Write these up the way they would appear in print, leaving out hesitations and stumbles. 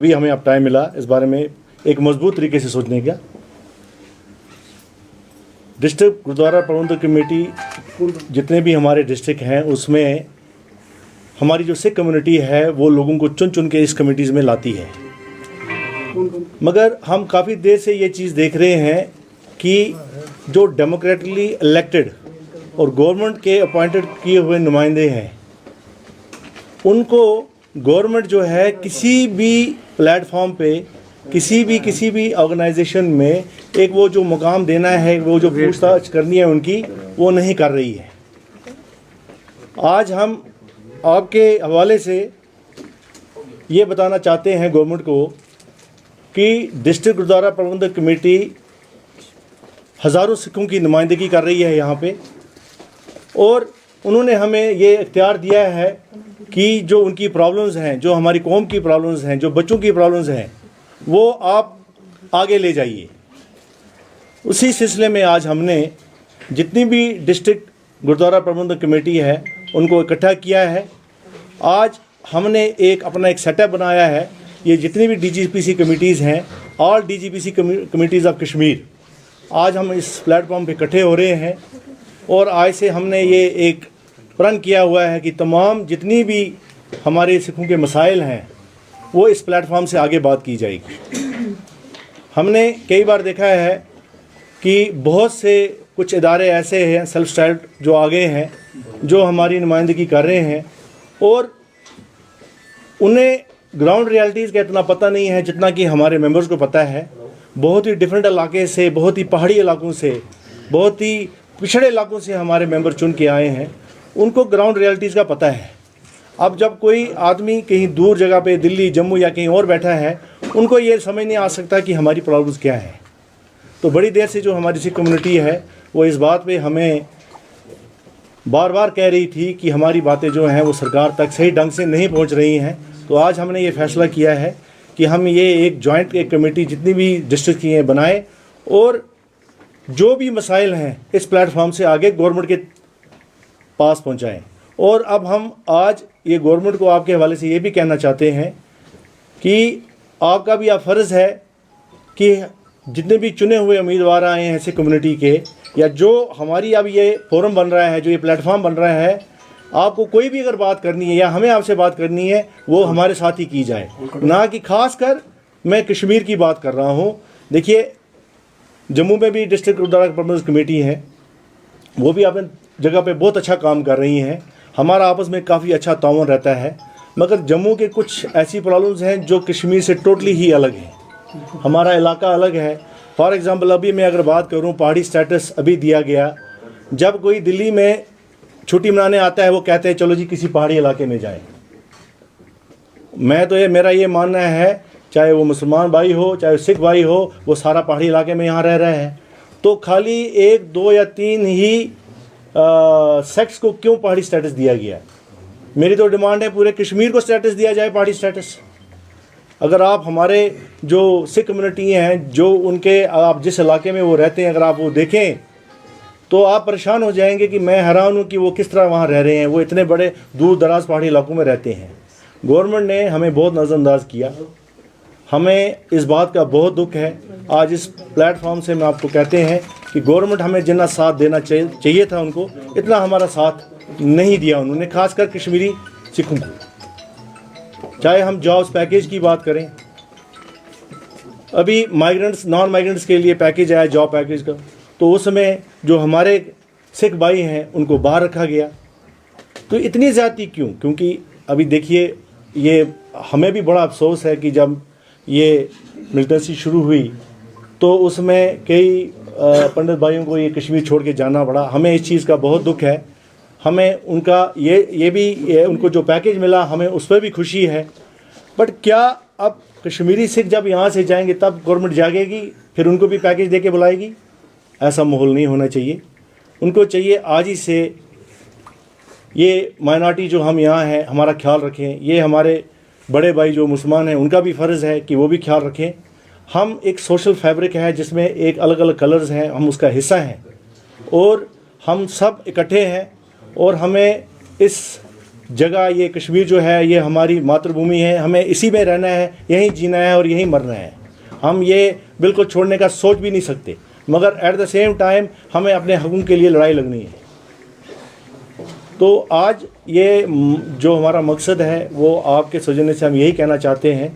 भी हमें अब टाइम मिला इस बारे में एक मजबूत तरीके से सोचने का। डिस्ट्रिक्ट गुरुद्वारा प्रबंधक कमेटी जितने भी हमारे डिस्ट्रिक्ट हैं उसमें हमारी जो सिख कम्युनिटी है वो लोगों को चुन चुन के इस कमेटीज़ में लाती है। मगर हम काफ़ी देर से ये चीज़ देख रहे हैं कि जो डेमोक्रेटिकली इलेक्टेड और गवर्नमेंट के अपॉइंटेड किए हुए नुमाइंदे हैं उनको गवर्नमेंट जो है किसी भी प्लेटफॉर्म पे किसी भी ऑर्गेनाइजेशन में एक वो जो मुकाम देना है, वो जो पूछताछ करनी है उनकी, वो नहीं कर रही है। आज हम आपके हवाले से ये बताना चाहते हैं गवर्नमेंट को कि डिस्ट्रिक्ट गुरुद्वारा प्रबंधक कमेटी हज़ारों सिखों की नुमाइंदगी कर रही है यहाँ पे, और उन्होंने हमें ये इख्तियार दिया है कि जो उनकी प्रॉब्लम्स हैं, जो हमारी कौम की प्रॉब्लम्स हैं, जो बच्चों की प्रॉब्लम्स हैं, वो आप आगे ले जाइए। उसी सिलसिले में आज हमने जितनी भी डिस्ट्रिक्ट गुरुद्वारा प्रबंधक कमेटी है उनको इकट्ठा किया है। आज हमने अपना एक सेटअप बनाया है। ये जितनी भी डीजीपीसी कमेटीज़ हैं, ऑल डीजीपीसी कमेटीज़ ऑफ कश्मीर, आज हम इस प्लेटफॉर्म पे इकट्ठे हो रहे हैं और आज से हमने ये एक प्रण किया हुआ है कि तमाम जितनी भी हमारे सिखों के मसाइल हैं वो इस प्लेटफॉर्म से आगे बात की जाएगी। हमने कई बार देखा है कि बहुत से कुछ इदारे ऐसे हैं सेल्फ स्टाइल्ड जो आगे हैं, जो हमारी नुमाइंदगी कर रहे हैं और उन्हें ग्राउंड रियलिटीज़ का इतना पता नहीं है जितना कि हमारे मेंबर्स को पता है। बहुत ही डिफरेंट इलाके से, बहुत ही पहाड़ी इलाकों से, बहुत ही पिछड़े इलाकों से हमारे मेंबर चुन के आए हैं, उनको ग्राउंड रियलिटीज़ का पता है। अब जब कोई आदमी कहीं दूर जगह पे दिल्ली, जम्मू या कहीं और बैठा है, उनको ये समझ नहीं आ सकता कि हमारी प्रॉब्लम्स क्या है। तो बड़ी देर से जो हमारी सिख कम्युनिटी है वो इस बात पे हमें बार बार कह रही थी कि हमारी बातें जो हैं वो सरकार तक सही ढंग से नहीं पहुंच रही हैं। तो आज हमने ये फैसला किया है कि हम ये एक जॉइंट एक कमेटी जितनी भी डिस्ट्रिक्ट की हैं बनाएं और जो भी मसाइल हैं इस प्लेटफॉर्म से आगे गवर्नमेंट के पास पहुंचाएं। और अब हम आज ये गवर्नमेंट को आपके हवाले से ये भी कहना चाहते हैं कि आपका भी आप फ़र्ज़ है कि जितने भी चुने हुए उम्मीदवार आए हैं ऐसे कम्युनिटी के, या जो हमारी अब ये फोरम बन रहा है, जो ये प्लेटफॉर्म बन रहा है, आपको कोई भी अगर बात करनी है या हमें आपसे बात करनी है वो हमारे साथ ही की जाए, ना कि खास कर मैं कश्मीर की बात कर रहा हूँ। देखिए, जम्मू में भी डिस्ट्रिक्ट गुरुद्वारा प्रबंधक कमेटी है, वो भी अपने जगह पे बहुत अच्छा काम कर रही हैं। हमारा आपस में काफ़ी अच्छा ताउन रहता है। मगर जम्मू के कुछ ऐसी प्रॉब्लम्स हैं जो कश्मीर से टोटली ही अलग हैं। हमारा इलाका अलग है। फॉर एग्ज़ाम्पल अभी मैं अगर बात करूं, पहाड़ी स्टेटस अभी दिया गया। जब कोई दिल्ली में छुट्टी मनाने आता है वो कहते हैं चलो जी किसी पहाड़ी इलाके में जाएं। मैं तो मेरा ये मानना है, चाहे वो मुसलमान भाई हो, चाहे वो सिख भाई हो, वो सारा पहाड़ी इलाके में यहाँ रह रहे हैं। तो खाली 1, 2 या 3 ही सेक्स को क्यों पहाड़ी स्टेटस दिया गया? मेरी तो डिमांड है पूरे कश्मीर को स्टेटस दिया जाए पहाड़ी स्टेटस। अगर आप हमारे जो सिख कम्युनिटी हैं, जो उनके आप जिस इलाके में वो रहते हैं, अगर आप वो देखें तो आप परेशान हो जाएंगे कि मैं हैरान हूँ कि वो किस तरह वहाँ रह रहे हैं। वो इतने बड़े दूर दराज पहाड़ी इलाकों में रहते हैं। गवर्नमेंट ने हमें बहुत नज़रअंदाज किया। हमें इस बात का बहुत दुख है। आज इस प्लेटफॉर्म से मैं आपको कहते हैं कि गवर्नमेंट हमें जितना साथ देना चाहिए था उनको, इतना हमारा साथ नहीं दिया उन्होंने, खासकर कश्मीरी सिखों को। चाहे हम जॉब्स पैकेज की बात करें, अभी माइग्रेंट्स, नॉन माइग्रेंट्स के लिए पैकेज आया जॉब पैकेज का, तो उसमें जो हमारे सिख भाई हैं उनको बाहर रखा गया। तो इतनी ज़्यादती क्यों? क्योंकि अभी देखिए, ये हमें भी बड़ा अफसोस है कि जब ये मिलिटेंसी शुरू हुई तो उसमें कई पंडित भाइयों को ये कश्मीर छोड़ के जाना पड़ा। हमें इस चीज़ का बहुत दुख है। हमें उनका उनको जो पैकेज मिला हमें उस पर भी खुशी है। बट क्या अब कश्मीरी सिख जब यहाँ से जाएंगे तब गवर्नमेंट जागेगी, फिर उनको भी पैकेज दे के बुलाएगी? ऐसा माहौल नहीं होना चाहिए। उनको चाहिए आज ही से ये माइनॉरिटी जो हम यहाँ हैं हमारा ख्याल रखें। ये हमारे बड़े भाई जो मुसलमान हैं उनका भी फ़र्ज़ है कि वो भी ख्याल रखें। हम एक सोशल फैब्रिक है जिसमें एक अलग अलग कलर्स हैं, हम उसका हिस्सा हैं और हम सब इकट्ठे हैं और हमें इस जगह, ये कश्मीर जो है ये हमारी मातृभूमि है, हमें इसी में रहना है, यहीं जीना है और यहीं मरना है। हम ये बिल्कुल छोड़ने का सोच भी नहीं सकते, मगर एट द सेम टाइम हमें अपने हकों के लिए लड़ाई लड़नी है। तो आज ये जो हमारा मकसद है वो आपके सौजन्य से हम यही कहना चाहते हैं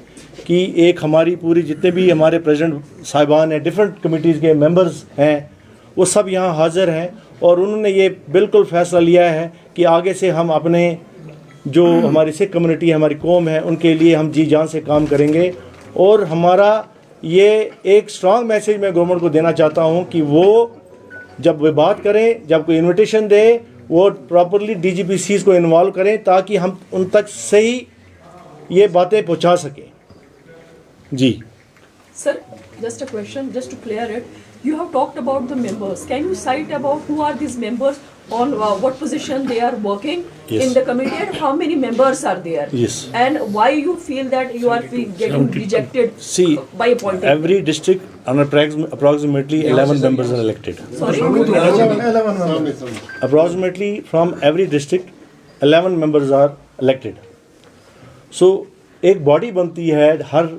कि एक हमारी पूरी जितने भी हमारे प्रेसिडेंट साहिबान हैं, डिफरेंट कमिटीज़ के मेंबर्स हैं, वो सब यहाँ हाज़िर हैं और उन्होंने ये बिल्कुल फ़ैसला लिया है कि आगे से हम अपने जो हमारी सिख कम्युनिटी है, हमारी कौम है, उनके लिए हम जी जान से काम करेंगे। और हमारा ये एक स्ट्रॉन्ग मैसेज मैं गवर्नमेंट को देना चाहता हूँ कि वो जब वे बात करें, जब कोई इन्विटेशन दे, वो प्रॉपरली DGPCs को इन्वॉल्व करें ताकि हम उन तक सही ये बातें पहुँचा सकें। जी Sir, just a question, just to clear it. You have talked about the members. Can you cite about who are these members, on what position they are working Yes. in the committee, and how many members are there? Yes. And why you feel that you are getting rejected See, by appointing? every district on approximately 11 members are elected. Sorry? Approximately from every district 11 members are elected. So एक body बनती है हर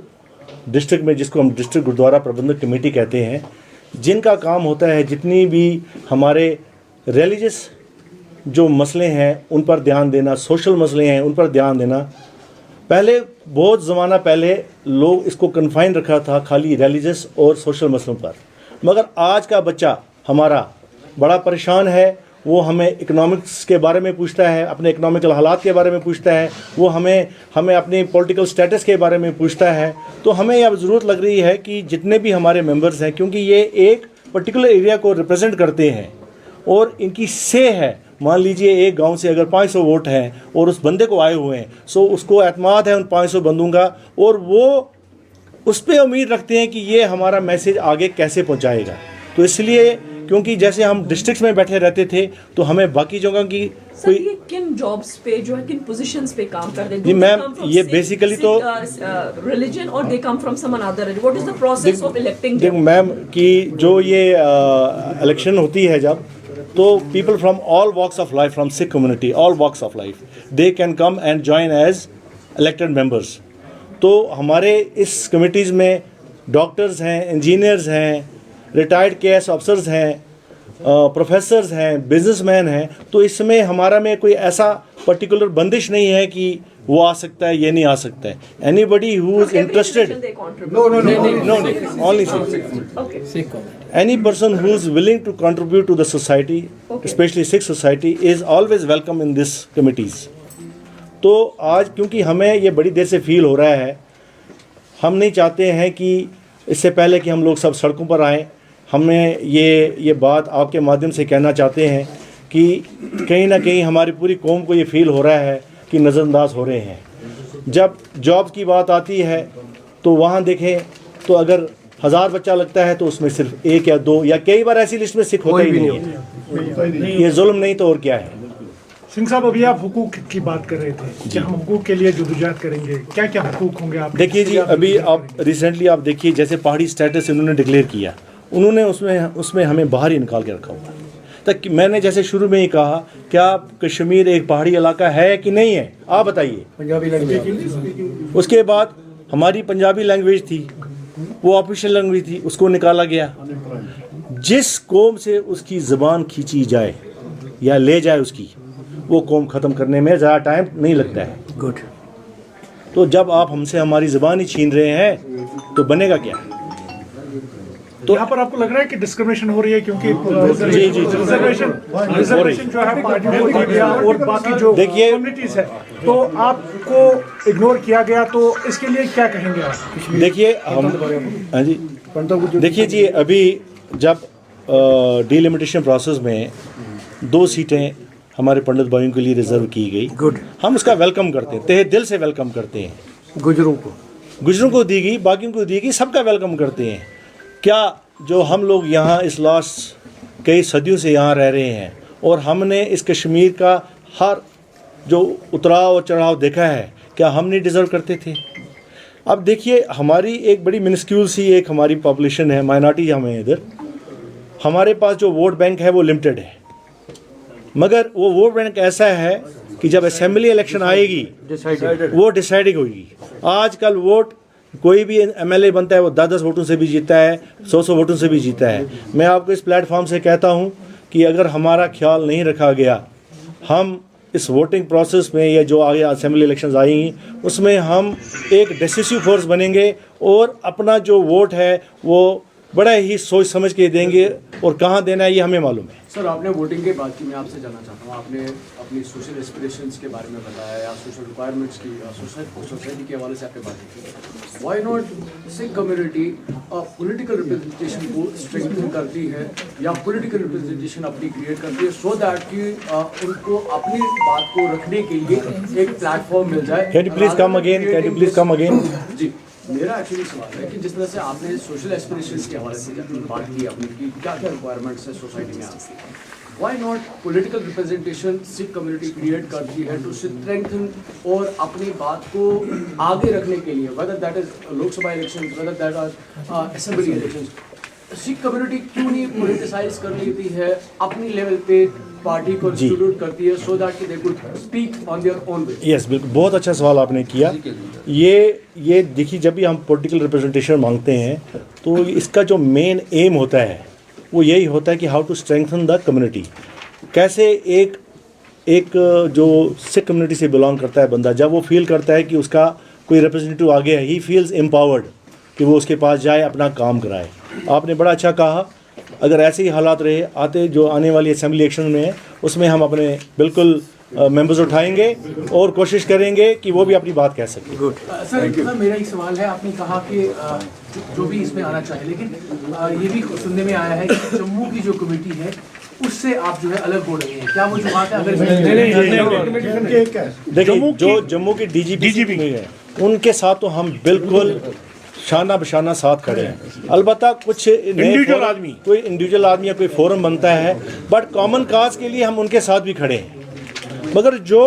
district में जिसको हम district gurdwara प्रबंधक committee कहते हैं, जिनका काम होता है जितनी भी हमारे रिलीजियस जो मसले हैं उन पर ध्यान देना, सोशल मसले हैं उन पर ध्यान देना। पहले बहुत ज़माना पहले लोग इसको कन्फाइन रखा था खाली रिलीजियस और सोशल मसलों पर, मगर आज का बच्चा हमारा बड़ा परेशान है। वो हमें इकोनॉमिक्स के बारे में पूछता है, अपने इकोनॉमिकल हालात के बारे में पूछता है, वो हमें अपनी पॉलिटिकल स्टेटस के बारे में पूछता है। तो हमें अब ज़रूरत लग रही है कि जितने भी हमारे मेंबर्स हैं, क्योंकि ये एक पर्टिकुलर एरिया को रिप्रेजेंट करते हैं और इनकी से है, मान लीजिए एक गांव से अगर 500 वोट हैं और उस बंदे को आए हुए हैं, सो उसको एतमाद है उन 500 बंदों का, और वो उस पर उम्मीद रखते हैं कि ये हमारा मैसेज आगे कैसे पहुंचाएगा। तो इसलिए क्योंकि जैसे हम डिस्ट्रिक्ट्स में बैठे रहते थे तो हमें बाकी जगह की सर, ये किन जॉब्स पे जो है, किन पोजीशंस पे काम करते हैं? जी मैम, ये बेसिकली तो रिलीजन और they come from some another. What is the process of electing? देखो मैम कि जो ये इलेक्शन होती है जब, तो people from all walks of life, from Sikh community, all walks of life, they can come and join as elected members. तो हमारे इस कमिटीज़ में डॉक्टर्स हैं, इंजीनियर्स हैं, रिटायर्ड KS ऑफिसर्स हैं, प्रोफेसर्स हैं, बिजनेसमैन हैं। तो इसमें हमारा में कोई ऐसा पर्टिकुलर बंदिश नहीं है कि वो आ सकता है, ये नहीं आ सकता है। Anybody who is interested, no only any person who is willing to contribute to the society, especially Sikh society, is always welcome in this committees. तो आज क्योंकि हमें ये बड़ी देर से फील हो रहा है, हम नहीं चाहते हैं कि इससे पहले कि हम लोग सब सड़कों पर आएँ, हमें ये बात आपके माध्यम से कहना चाहते हैं कि कहीं ना कहीं हमारी पूरी कौम को ये फील हो रहा है कि नज़रअंदाज हो रहे हैं। जब जॉब की बात आती है तो वहाँ देखें तो अगर 1000 बच्चा लगता है तो उसमें सिर्फ 1 या 2 या कई बार ऐसी लिस्ट में सिख होता ही नहीं है। ये जुल्म नहीं तो और क्या है। सिंह साहब, अभी आप हुकूक की बात कर रहे थे कि हम हुकूक के लिए जदोजहद करेंगे, क्या क्या हुकूक होंगे आप? देखिए जी, अभी आप रिसेंटली आप देखिए जैसे पहाड़ी स्टेटस इन्होंने डिक्लेयर किया, उन्होंने उसमें हमें बाहर ही निकाल के रखा हुआ। तक मैंने जैसे शुरू में ही कहा, क्या कश्मीर एक पहाड़ी इलाका है कि नहीं है, आप बताइए। पंजाबी लैंग्वेज, उसके बाद हमारी पंजाबी लैंग्वेज थी, वो ऑफिशियल लैंग्वेज थी, उसको निकाला गया। जिस कौम से उसकी ज़बान खींची जाए या ले जाए उसकी, वो कौम ख़त्म करने में ज़्यादा टाइम नहीं लगता है। गुड। तो जब आप हमसे हमारी ज़बान ही छीन रहे हैं तो बनेगा क्या? तो यहाँ पर आपको लग रहा है कि डिस्क्रिमिनेशन हो रही है, क्योंकि रिजर्वेशन जो है पार्टियों को दिया गया और बाकी जो कम्युनिटीज है तो आपको इग्नोर किया गया, तो इसके लिए क्या कहेंगे आप? देखिए हम, हाँ जी, देखिए जी, अभी जब डिलिमिटेशन प्रोसेस में 2 सीटें हमारे पंडित भाइयों के लिए रिजर्व की गई, गुड, हम उसका वेलकम करते हैं, तहे दिल से वेलकम करते हैं। गुजरों को दी गई, बाकियों को दी गई, सबका वेलकम करते हैं। क्या जो हम लोग यहाँ इस लास्ट कई सदियों से यहाँ रह रहे हैं और हमने इस कश्मीर का हर जो उतराव और चढ़ाव देखा है, क्या हम नहीं डिज़र्व करते थे? अब देखिए, हमारी एक बड़ी मिनिस्क्यूल सी एक हमारी पॉपुलेशन है, माइनॉरिटी हमें इधर, हमारे पास जो वोट बैंक है वो लिमिटेड है, मगर वो वोट बैंक ऐसा है कि जब असेंबली इलेक्शन आएगी वो डिसाइडिंग होगी। आजकल वोट कोई भी एमएलए बनता है वो 10-10 वोटों से भी जीता है, 100-100 वोटों से भी जीता है। मैं आपको इस प्लेटफॉर्म से कहता हूं कि अगर हमारा ख्याल नहीं रखा गया, हम इस वोटिंग प्रोसेस में या जो आगे असेंबली इलेक्शंस आएंगी उसमें हम एक डिसिसिव फोर्स बनेंगे और अपना जो वोट है वो बड़ा ही सोच समझ के देंगे और कहाँ देना है ये हमें मालूम है। सर, आपने वोटिंग के बाद की मैं आपसे जानना चाहता हूँ, आपने अपनी सोशल एस्पिरेशंस के बारे में बताया या सोशल रिक्वायरमेंट्स की सोसाइटी के हवाले से आपने बात की। Why not Sikh community political representation को स्ट्रेंथन करती है या पॉलिटिकल रिप्रेजेंटेशन अपनी क्रिएट करती है सो दैट कि उनको अपनी बात को रखने के लिए एक प्लेटफॉर्म मिल जाए। Can you please come again, can you please come again. जी, मेरा एक्चुअली सवाल है कि जिस तरह से आपने सोशल एस्पिरेशंस के हवाले से बात की अपनी कि क्या क्या रिक्वायरमेंट्स है सोसाइटी में आपकी, why not political representation Sikh community create करती है टू स्ट्रेंथन और अपनी बात को आगे रखने के लिए, whether that is Lok Sabha election, whether that are assembly election, Sikh community क्यों नहीं पॉलिटिसाइज कर लेती है, अपनी लेवल पे पार्टी को इंस्टीट्यूट करती है so that they could speak on their own way. Yes, बिल्कुल, बहुत अच्छा सवाल आपने किया। ये देखिए, जब भी हम पॉलिटिकल रिप्रेजेंटेशन मांगते हैं तो इसका जो मेन एम होता है वो यही होता है कि how to strengthen the community. कैसे एक जो सिख कम्युनिटी से बिलोंग करता है बंदा, जब वो फील करता है कि उसका कोई रिप्रेजेंटेटिव आगे है, ही फील्स एम्पावर्ड कि वो उसके पास जाए, अपना काम कराए। आपने बड़ा अच्छा कहा, अगर ऐसे ही हालात रहे जो आने वाली असेंबली इलेक्शन में है उसमें हम अपने बिल्कुल मेंबर्स उठाएंगे और कोशिश करेंगे कि वो भी अपनी बात कह सकें। सर, मेरा एक सवाल है, आपने कहा कि जो भी इसमें आना चाहे, लेकिन ये भी सुनने में आया है कि जम्मू की जो कमेटी है उससे आप जो है अलग हो रहे हैं, क्या वो जो बात है? अगर देखिए, जो जम्मू की डीजीपी है उनके साथ तो हम बिल्कुल शाना बशाना साथ खड़े हैं। अलबत्ता कुछ इंडिविजुअल आदमी, कोई इंडिविजुअल आदमी या कोई फोरम बनता है, बट कॉमन काज के लिए हम उनके साथ भी खड़े हैं। मगर जो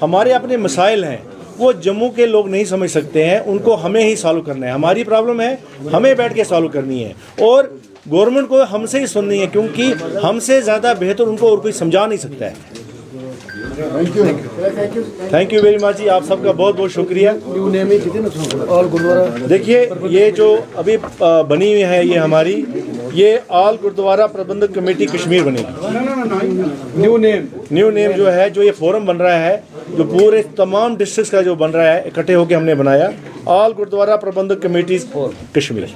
हमारे अपने मसाइल हैं वो जम्मू के लोग नहीं समझ सकते हैं, उनको हमें ही सॉल्व करना है। हमारी प्रॉब्लम है, हमें बैठ के सॉल्व करनी है और गवर्नमेंट को हमसे ही सुननी है, क्योंकि हमसे ज़्यादा बेहतर उनको और कोई समझा नहीं सकता है। थैंक यू वेरी मच जी, आप सबका बहुत बहुत शुक्रिया। देखिए, ये जो अभी बनी हुई है ये हमारी, ये ऑल गुरुद्वारा प्रबंधक कमेटी कश्मीर बनेगी। न्यू नेम जो है, जो ये फोरम बन रहा है, जो पूरे तमाम डिस्ट्रिक्ट्स का जो बन रहा है, इकट्ठे होकर हमने बनाया ऑल गुरुद्वारा प्रबंधक committee Kashmir.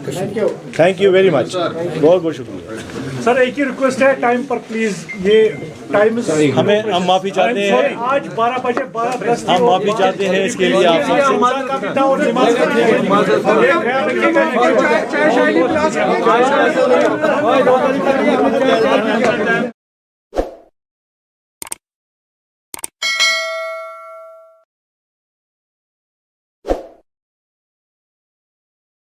Thank you very much, बहुत बहुत शुक्रिया। सर, एक ही रिक्वेस्ट है, टाइम पर प्लीज, ये टाइम हम माफी चाहते हैं, आज 12 बजे 12:10 हम माफी चाहते हैं इसके लिए आप सबसे।